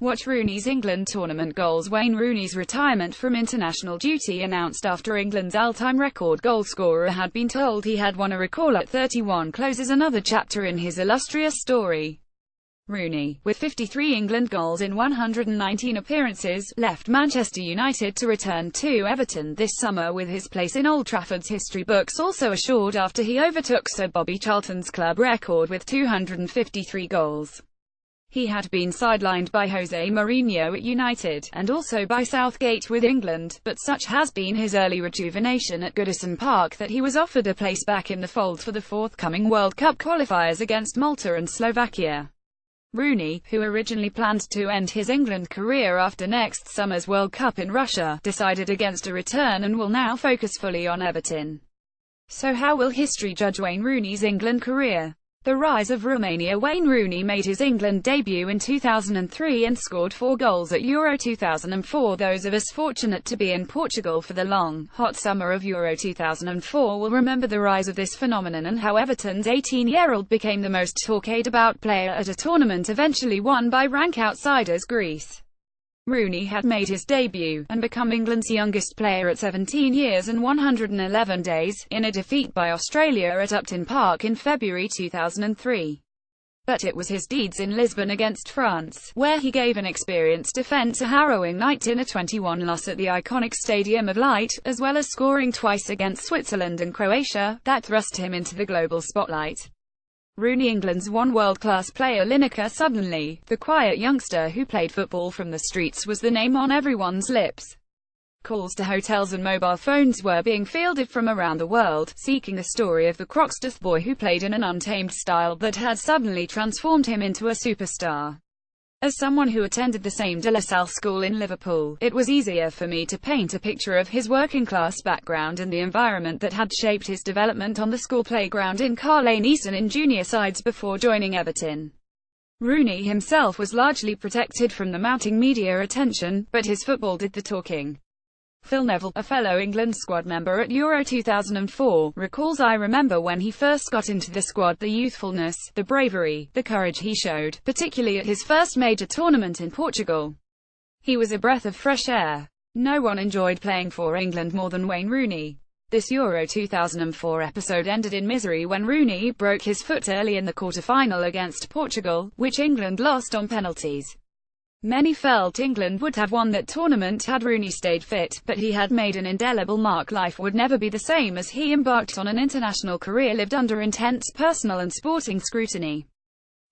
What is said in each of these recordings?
Watch Rooney's England tournament goals. Wayne Rooney's retirement from international duty announced after England's all-time record goalscorer had been told he had won a recall at 31 closes another chapter in his illustrious story. Rooney, with 53 England goals in 119 appearances, left Manchester United to return to Everton this summer, with his place in Old Trafford's history books also assured after he overtook Sir Bobby Charlton's club record with 253 goals. He had been sidelined by Jose Mourinho at United, and also by Southgate with England, but such has been his early rejuvenation at Goodison Park that he was offered a place back in the fold for the forthcoming World Cup qualifiers against Malta and Slovakia. Rooney, who originally planned to end his England career after next summer's World Cup in Russia, decided against a return and will now focus fully on Everton. So how will history judge Wayne Rooney's England career? The rise of Romania. Wayne Rooney made his England debut in 2003 and scored 4 goals at Euro 2004. Those of us fortunate to be in Portugal for the long, hot summer of Euro 2004 will remember the rise of this phenomenon and how Everton's 18-year-old became the most talked-about player at a tournament eventually won by rank outsiders Greece. Rooney had made his debut, and become England's youngest player at 17 years and 111 days, in a defeat by Australia at Upton Park in February 2003. But it was his deeds in Lisbon against France, where he gave an experienced defence a harrowing night in a 21 loss at the iconic Stadium of Light, as well as scoring twice against Switzerland and Croatia, that thrust him into the global spotlight. Rooney. England's one world-class player. Lineker. Suddenly, the quiet youngster who played football from the streets was the name on everyone's lips. Calls to hotels and mobile phones were being fielded from around the world, seeking the story of the Croxteth boy who played in an untamed style that had suddenly transformed him into a superstar. As someone who attended the same De La Salle school in Liverpool, it was easier for me to paint a picture of his working-class background and the environment that had shaped his development on the school playground in Carlane Easton in junior sides before joining Everton. Rooney himself was largely protected from the mounting media attention, but his football did the talking. Phil Neville, a fellow England squad member at Euro 2004, recalls, "I remember when he first got into the squad, the youthfulness, the bravery, the courage he showed, particularly at his first major tournament in Portugal. He was a breath of fresh air. No one enjoyed playing for England more than Wayne Rooney." This Euro 2004 episode ended in misery when Rooney broke his foot early in the quarter-final against Portugal, which England lost on penalties. Many felt England would have won that tournament had Rooney stayed fit, but he had made an indelible mark. Life would never be the same as he embarked on an international career lived under intense personal and sporting scrutiny.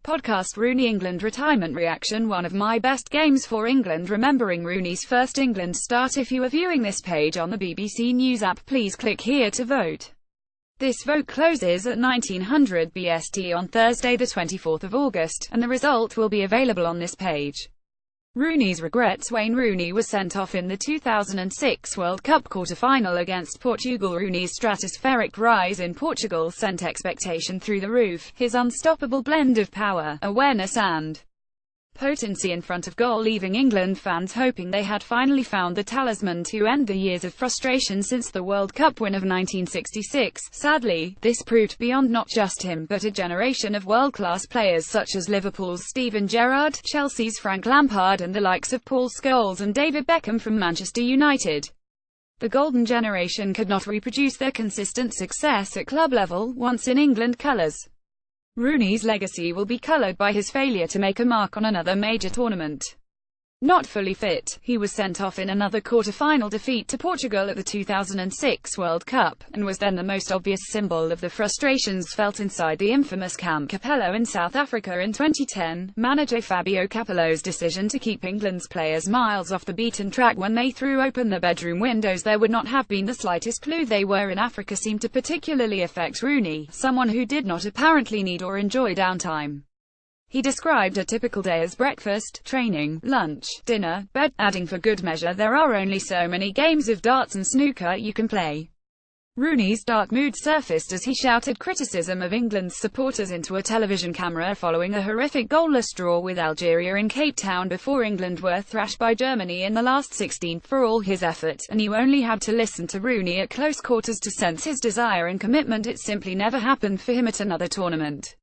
Podcast. Rooney England retirement reaction. One of my best games for England. Remembering Rooney's first England start. If you are viewing this page on the BBC News app, please click here to vote. This vote closes at 1900 BST on Thursday the 24th of August, and the result will be available on this page. Rooney's regrets. Wayne Rooney was sent off in the 2006 World Cup quarter-final against Portugal. Rooney's stratospheric rise in Portugal sent expectation through the roof. His unstoppable blend of power, awareness and potency in front of goal, leaving England fans hoping they had finally found the talisman to end the years of frustration since the World Cup win of 1966. Sadly, this proved beyond not just him, but a generation of world-class players such as Liverpool's Steven Gerrard, Chelsea's Frank Lampard and the likes of Paul Scholes and David Beckham from Manchester United. The golden generation could not reproduce their consistent success at club level, once in England colours. Rooney's legacy will be coloured by his failure to make a mark on another major tournament. Not fully fit, he was sent off in another quarter-final defeat to Portugal at the 2006 World Cup, and was then the most obvious symbol of the frustrations felt inside the infamous Camp Capello in South Africa in 2010. Manager Fabio Capello's decision to keep England's players miles off the beaten track when they threw open the bedroom windows there would not have been the slightest clue they were in Africa seemed to particularly affect Rooney, someone who did not apparently need or enjoy downtime. He described a typical day as breakfast, training, lunch, dinner, bed, adding for good measure there are only so many games of darts and snooker you can play. Rooney's dark mood surfaced as he shouted criticism of England's supporters into a television camera following a horrific goalless draw with Algeria in Cape Town before England were thrashed by Germany in the last 16. For all his effort, and you only had to listen to Rooney at close quarters to sense his desire and commitment, it simply never happened for him at another tournament.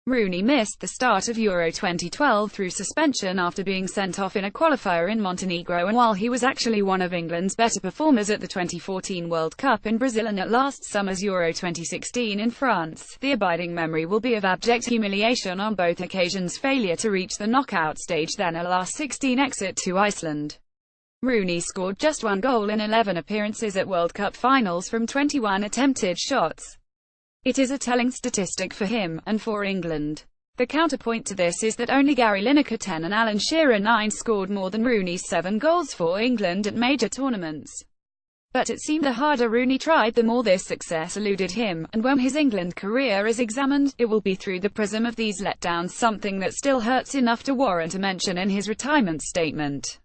Rooney missed the start of Euro 2012 through suspension after being sent off in a qualifier in Montenegro, and while he was actually one of England's better performers at the 2014 World Cup in Brazil and at last summer's Euro 2016 in France, the abiding memory will be of abject humiliation on both occasions, failure to reach the knockout stage, then a last 16 exit to Iceland. Rooney scored just one goal in 11 appearances at World Cup finals from 21 attempted shots. It is a telling statistic for him, and for England. The counterpoint to this is that only Gary Lineker 10 and Alan Shearer 9 scored more than Rooney's 7 goals for England at major tournaments. But it seemed the harder Rooney tried, the more this success eluded him, and when his England career is examined, it will be through the prism of these letdowns, something that still hurts enough to warrant a mention in his retirement statement.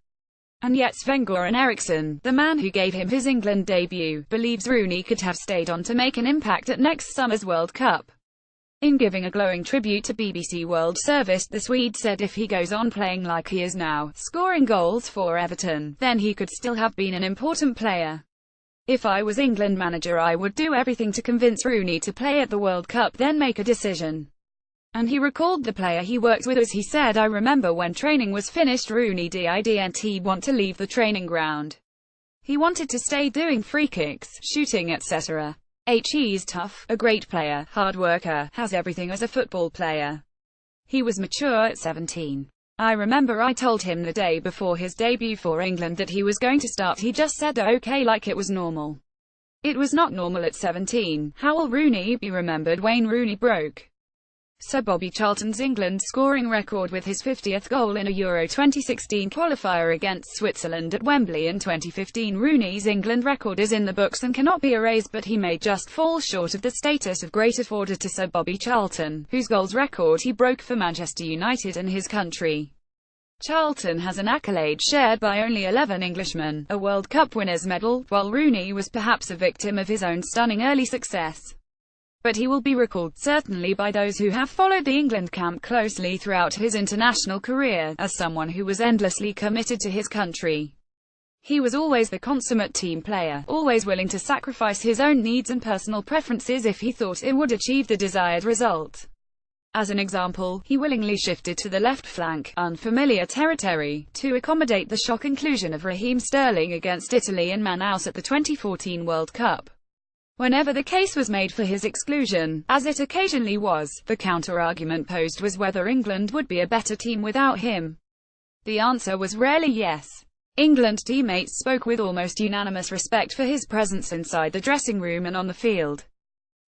And yet Sven-Göran Eriksson, the man who gave him his England debut, believes Rooney could have stayed on to make an impact at next summer's World Cup. In giving a glowing tribute to BBC World Service, the Swede said if he goes on playing like he is now, scoring goals for Everton, then he could still have been an important player. If I was England manager, I would do everything to convince Rooney to play at the World Cup, then make a decision. And he recalled the player he worked with as he said, I remember when training was finished, Rooney didn't want to leave the training ground. He wanted to stay doing free kicks, shooting etc. He's tough, a great player, hard worker, has everything as a football player. He was mature at 17. I remember I told him the day before his debut for England that he was going to start. He just said okay like it was normal. It was not normal at 17. How will Rooney be remembered? Wayne Rooney broke Sir Bobby Charlton's England scoring record with his 50th goal in a Euro 2016 qualifier against Switzerland at Wembley in 2015. Rooney's England record is in the books and cannot be erased, but he may just fall short of the status of greatest order to Sir Bobby Charlton, whose goals record he broke for Manchester United and his country. Charlton has an accolade shared by only 11 Englishmen, a World Cup winner's medal, while Rooney was perhaps a victim of his own stunning early success. But he will be recalled, certainly by those who have followed the England camp closely throughout his international career, as someone who was endlessly committed to his country. He was always the consummate team player, always willing to sacrifice his own needs and personal preferences if he thought it would achieve the desired result. As an example, he willingly shifted to the left flank, unfamiliar territory, to accommodate the shock inclusion of Raheem Sterling against Italy in Manaus at the 2014 World Cup. Whenever the case was made for his exclusion, as it occasionally was, the counter-argument posed was whether England would be a better team without him. The answer was rarely yes. England teammates spoke with almost unanimous respect for his presence inside the dressing room and on the field.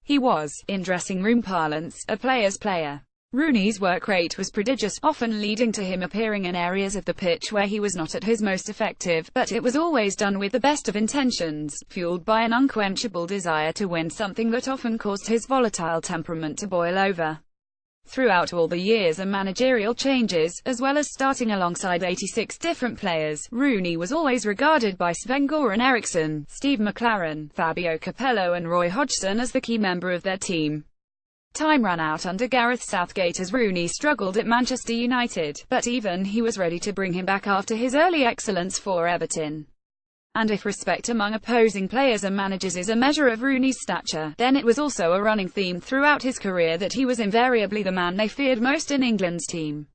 He was, in dressing room parlance, a player's player. Rooney's work rate was prodigious, often leading to him appearing in areas of the pitch where he was not at his most effective, but it was always done with the best of intentions, fueled by an unquenchable desire to win, something that often caused his volatile temperament to boil over. Throughout all the years and managerial changes, as well as starting alongside 86 different players, Rooney was always regarded by Sven-Göran Eriksson, Steve McClaren, Fabio Capello and Roy Hodgson as the key member of their team. Time ran out under Gareth Southgate as Rooney struggled at Manchester United, but even he was ready to bring him back after his early excellence for Everton. And if respect among opposing players and managers is a measure of Rooney's stature, then it was also a running theme throughout his career that he was invariably the man they feared most in England's team.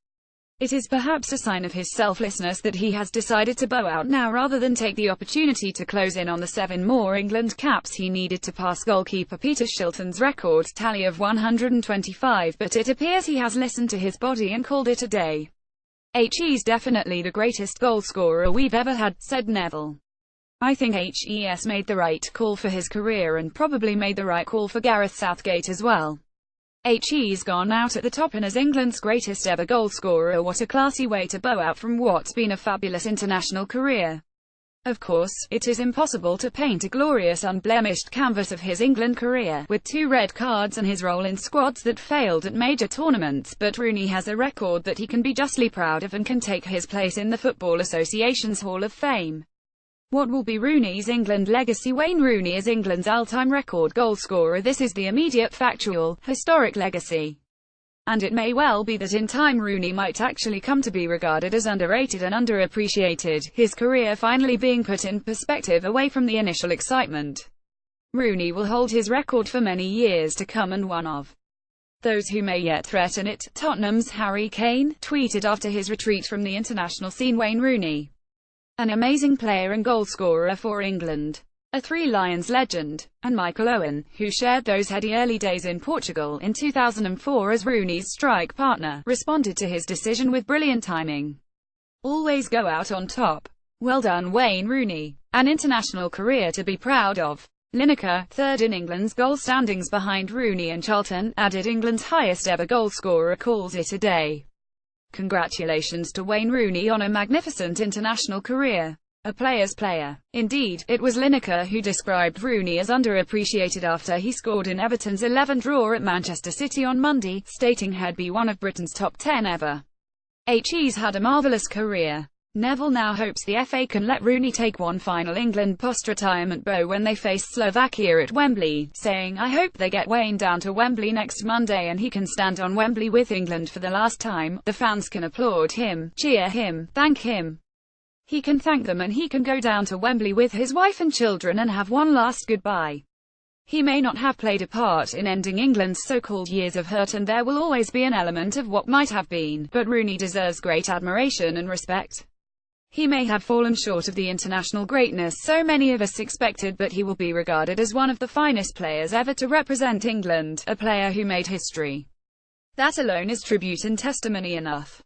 It is perhaps a sign of his selflessness that he has decided to bow out now rather than take the opportunity to close in on the 7 more England caps he needed to pass goalkeeper Peter Shilton's record tally of 125, but it appears he has listened to his body and called it a day. He's definitely the greatest goalscorer we've ever had, said Neville. I think HES made the right call for his career and probably made the right call for Gareth Southgate as well. He's gone out at the top and as England's greatest ever goalscorer. What a classy way to bow out from what's been a fabulous international career. Of course, it is impossible to paint a glorious unblemished canvas of his England career, with 2 red cards and his role in squads that failed at major tournaments, but Rooney has a record that he can be justly proud of and can take his place in the Football Association's Hall of Fame. What will be Rooney's England legacy? Wayne Rooney is England's all-time record goalscorer. This is the immediate, factual, historic legacy. And it may well be that in time Rooney might actually come to be regarded as underrated and underappreciated, his career finally being put in perspective away from the initial excitement. Rooney will hold his record for many years to come and one of those who may yet threaten it. Tottenham's Harry Kane tweeted after his retreat from the international scene: Wayne Rooney, an amazing player and goalscorer for England, a Three Lions legend, and Michael Owen, who shared those heady early days in Portugal in 2004 as Rooney's strike partner, responded to his decision with brilliant timing. Always go out on top. Well done, Wayne Rooney. An international career to be proud of. Lineker, third in England's goal standings behind Rooney and Charlton, added England's highest ever goalscorer calls it a day. Congratulations to Wayne Rooney on a magnificent international career. A player's player. Indeed, it was Lineker who described Rooney as underappreciated after he scored in Everton's 11 draw at Manchester City on Monday, stating he'd be one of Britain's top 10 ever. He's had a marvellous career. Neville now hopes the FA can let Rooney take one final England post-retirement bow when they face Slovakia at Wembley, saying, "I hope they get Wayne down to Wembley next Monday and he can stand on Wembley with England for the last time. The fans can applaud him, cheer him, thank him. He can thank them and he can go down to Wembley with his wife and children and have one last goodbye." He may not have played a part in ending England's so-called years of hurt, and there will always be an element of what might have been, but Rooney deserves great admiration and respect. He may have fallen short of the international greatness so many of us expected, but he will be regarded as one of the finest players ever to represent England, a player who made history. That alone is tribute and testimony enough.